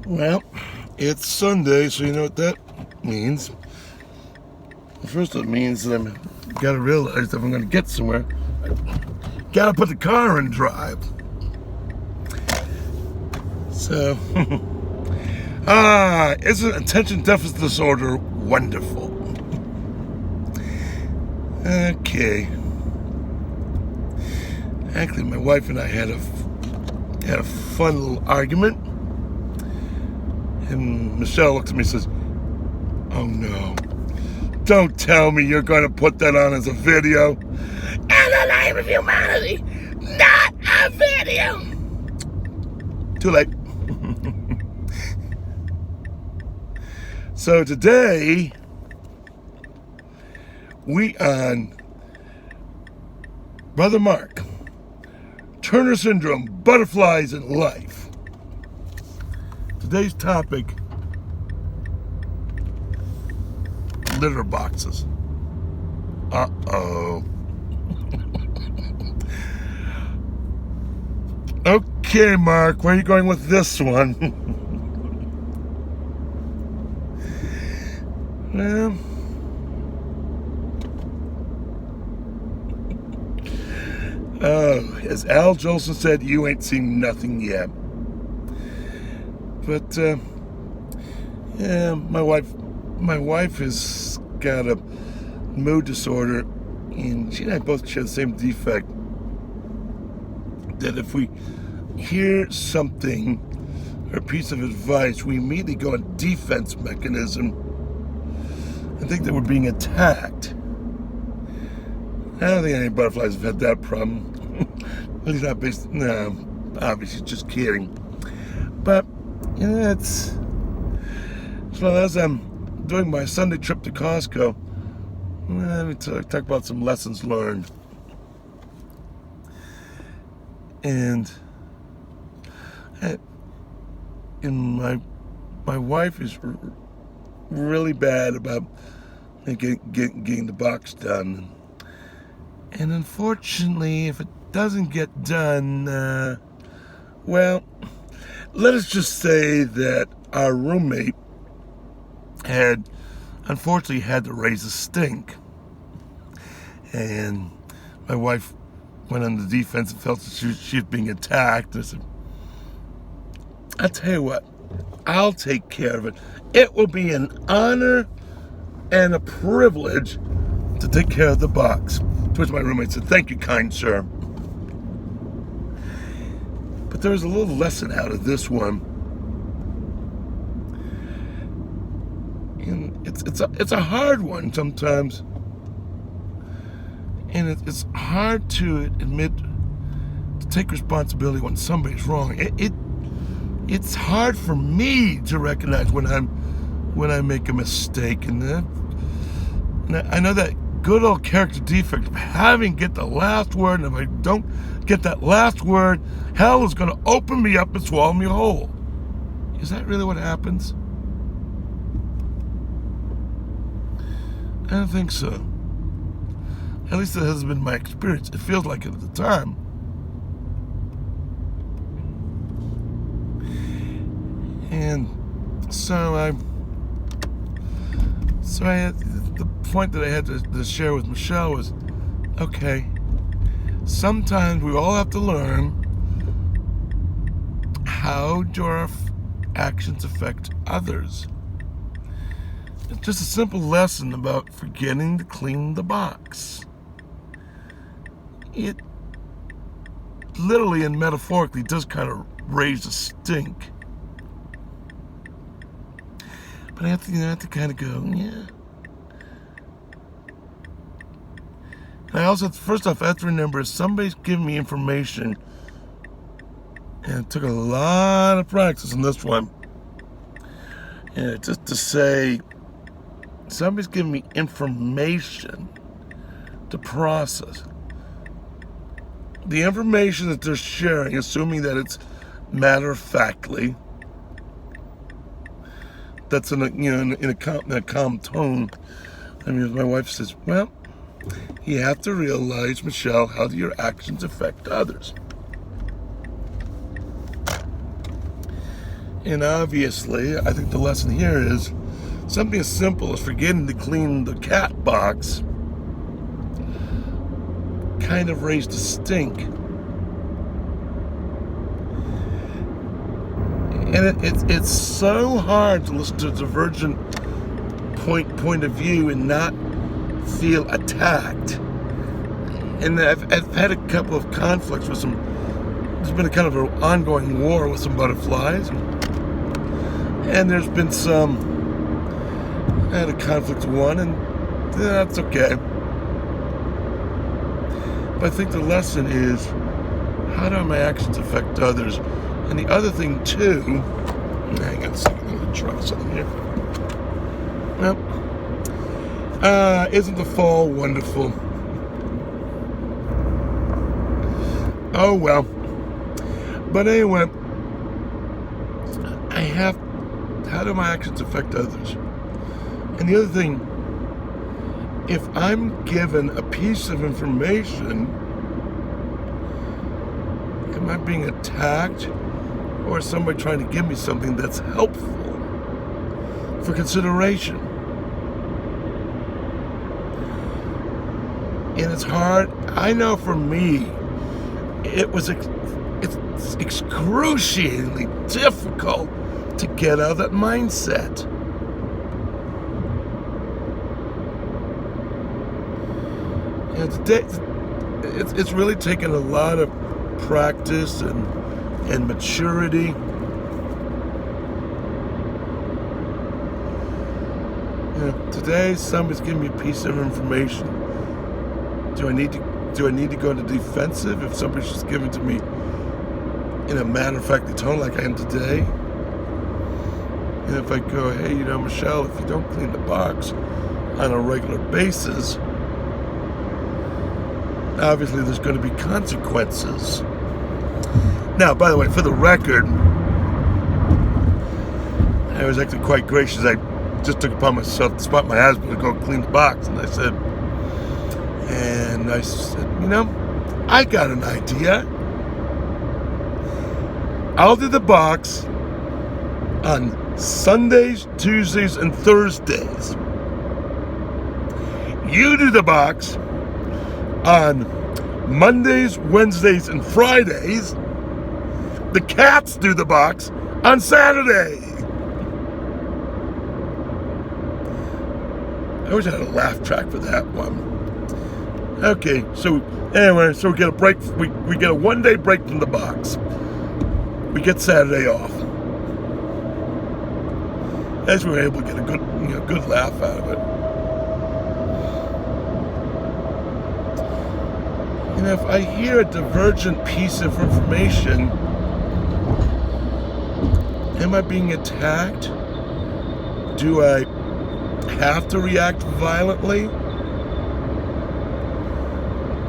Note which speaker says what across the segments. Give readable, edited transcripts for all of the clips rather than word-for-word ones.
Speaker 1: Well, it's Sunday, so you know what that means. First, it means that I'm gotta realize that if I'm gonna get somewhere, I gotta put the car in drive. So, isn't attention deficit disorder wonderful? Okay. Actually, my wife and I had a fun little argument, and Michelle looked at me and says, "Oh no, don't tell me you're going to put that on as a video." In the name of humanity, not a video. Too late. So today, we on Brother Mark, Turner Syndrome, Butterflies in Life. Today's topic, litter boxes. Uh-oh. Okay, Mark, where are you going with this one? Well, as Al Jolson said, you ain't seen nothing yet. But, yeah, my wife has got a mood disorder, and she and I both share the same defect, that if we hear something or a piece of advice, we immediately go on defense mechanism and think that we're being attacked. I don't think any butterflies have had that problem. At least not based, no, obviously just kidding. But, you know, it's, so as I'm doing my Sunday trip to Costco, let me talk about some lessons learned. And my wife is really bad about getting the box done. And unfortunately, if it doesn't get done, well, let us just say that our roommate had, unfortunately, had to raise a stink. And my wife went on the defense and felt that she was being attacked. I said, I'll tell you what, I'll take care of it. It will be an honor and a privilege to take care of the box. To which my roommate said, "Thank you, kind sir." But there was a little lesson out of this one. And it's a hard one sometimes. And it's hard to admit, to take responsibility when somebody's wrong. It's hard for me to recognize when I make a mistake, and I know that good old character defect of having to get the last word, and if I don't get that last word, hell is going to open me up and swallow me whole. Is that really what happens? I don't think so. At least it hasn't been my experience. It feels like it at the time. And so I had, the point that I had to share with Michelle was, okay, sometimes we all have to learn, how do our actions affect others? It's just a simple lesson about forgetting to clean the box. It literally and metaphorically does kind of raise a stink. But I have to kind of go, yeah. And I also, first off, I have to remember, if somebody's giving me information, and it took a lot of practice on this one, and just to say, somebody's giving me information to process. The information that they're sharing, assuming that it's matter-of-factly, that's in a calm tone. I mean, my wife says, well, you have to realize, Michelle, how do your actions affect others? And obviously, I think the lesson here is something as simple as forgetting to clean the cat box kind of raised a stink. And it's so hard to listen to a divergent point of view and not feel attacked. And I've had a couple of conflicts with there's been a kind of an ongoing war with some butterflies. And there's been I had a conflict with one, and that's okay. But I think the lesson is, how do my actions affect others? And the other thing too, hang on a second, I'm gonna try something here. Well, isn't the fall wonderful? Oh well. But anyway, how do my actions affect others? And the other thing, if I'm given a piece of information, am I being attacked? Or is somebody trying to give me something that's helpful for consideration? And it's hard. I know for me, it's excruciatingly difficult to get out of that mindset. And today, it's really taken a lot of practice and maturity. You know, today somebody's giving me a piece of information. Do I need to go into defensive if somebody's just giving to me in a matter-of-fact tone like I am today? And if I go, hey, Michelle, if you don't clean the box on a regular basis, obviously there's going to be consequences. Now, by the way, for the record, I was actually quite gracious. I just took upon myself to spot my husband to go clean the box, and I said, I got an idea. I'll do the box on Sundays, Tuesdays, and Thursdays. You do the box on Mondays, Wednesdays, and Fridays. The cats do the box on Saturday. I wish I had a laugh track for that one. Okay, so anyway, we get a break. We get a 1 day break from the box. We get Saturday off. As we were able to get a good laugh out of it. And if I hear a divergent piece of information, am I being attacked? Do I have to react violently?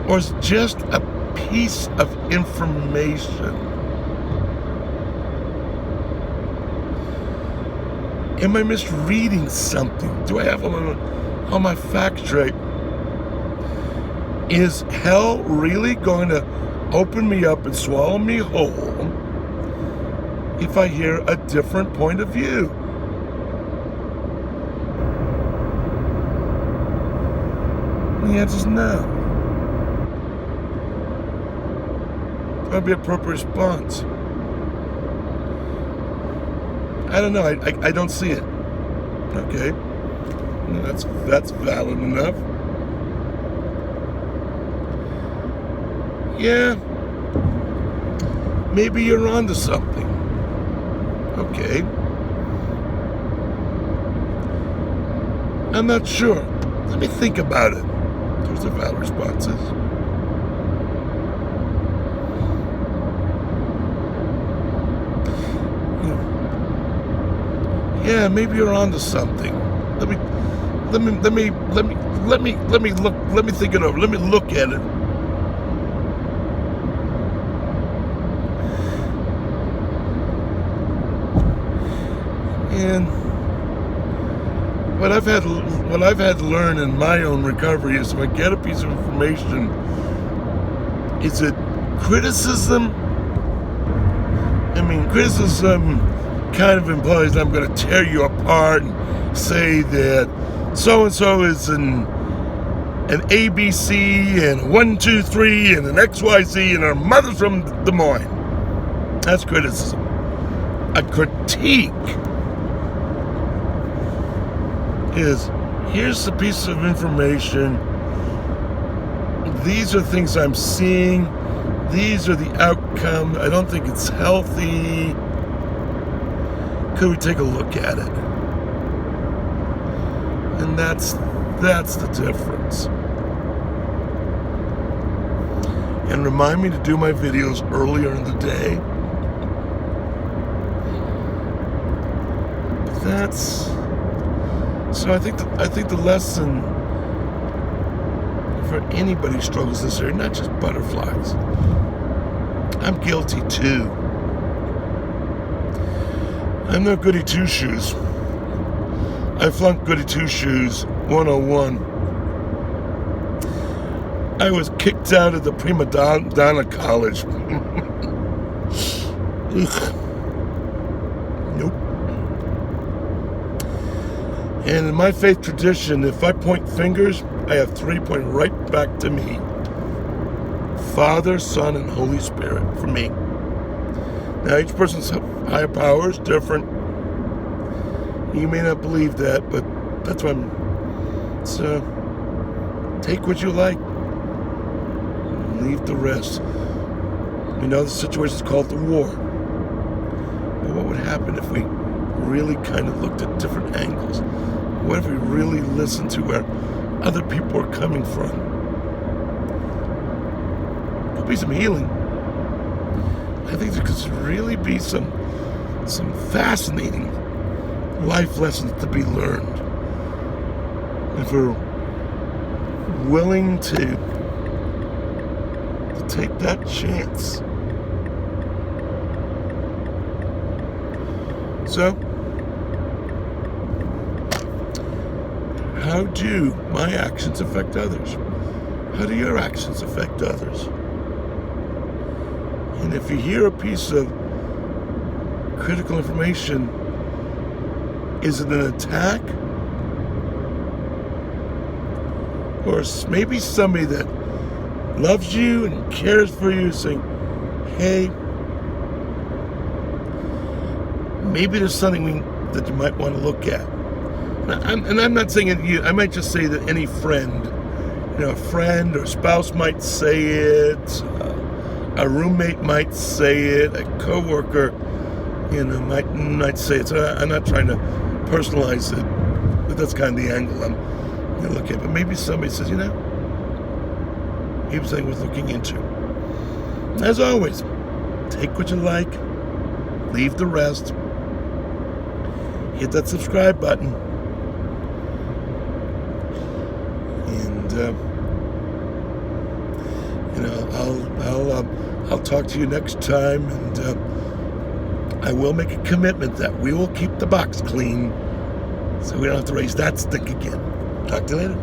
Speaker 1: Or is it just a piece of information? Am I misreading something? Do I have all my facts straight? Is hell really going to open me up and swallow me whole if I hear a different point of view? The answer is no. That would be an appropriate response. I don't know. I don't see it. Okay, that's valid enough. Yeah, maybe you're onto something. Okay, I'm not sure. Let me think about it. Those are valid responses. Yeah, maybe you're onto something. Let me think it over. Let me look at it. And what I've had to learn in my own recovery is, if I get a piece of information, is it criticism? I mean, criticism kind of implies I'm going to tear you apart and say that so-and-so is an ABC and a 1, 2, 3 and an XYZ and her mother's from Des Moines. That's criticism. A critique is, here's a piece of information. These are things I'm seeing. These are the outcomes. I don't think it's healthy. Could we take a look at it? And that's the difference. And remind me to do my videos earlier in the day. So I think the lesson for anybody who struggles this area, not just butterflies. I'm guilty too. I'm no goody two shoes. I flunked goody two shoes 101. I was kicked out of the prima donna college. Nope. And in my faith tradition, if I point fingers, I have 3 pointing right back to me. Father, Son, and Holy Spirit for me. Now, each person's higher power is different. You may not believe that, but that's why so take what you like. Leave the rest. We know the situation is called the war. But what would happen if we really kind of looked at different angles? What if we really listened to where other people are coming from? Could be some healing. I think there could really be some fascinating life lessons to be learned. If we're willing to take that chance. So, how do my actions affect others? How do your actions affect others? And if you hear a piece of critical information, is it an attack? Or maybe somebody that loves you and cares for you saying, hey, maybe there's something that you might want to look at. And I'm not saying it, I might just say that any friend, a friend or spouse might say it, a roommate might say it, a coworker, might say it. So I'm not trying to personalize it, but that's kind of the angle I'm going to look at. But maybe somebody says, maybe something worth looking into. As always, take what you like, leave the rest, hit that subscribe button, and I'll talk to you next time, and I will make a commitment that we will keep the box clean so we don't have to raise that stink again. Talk to you later.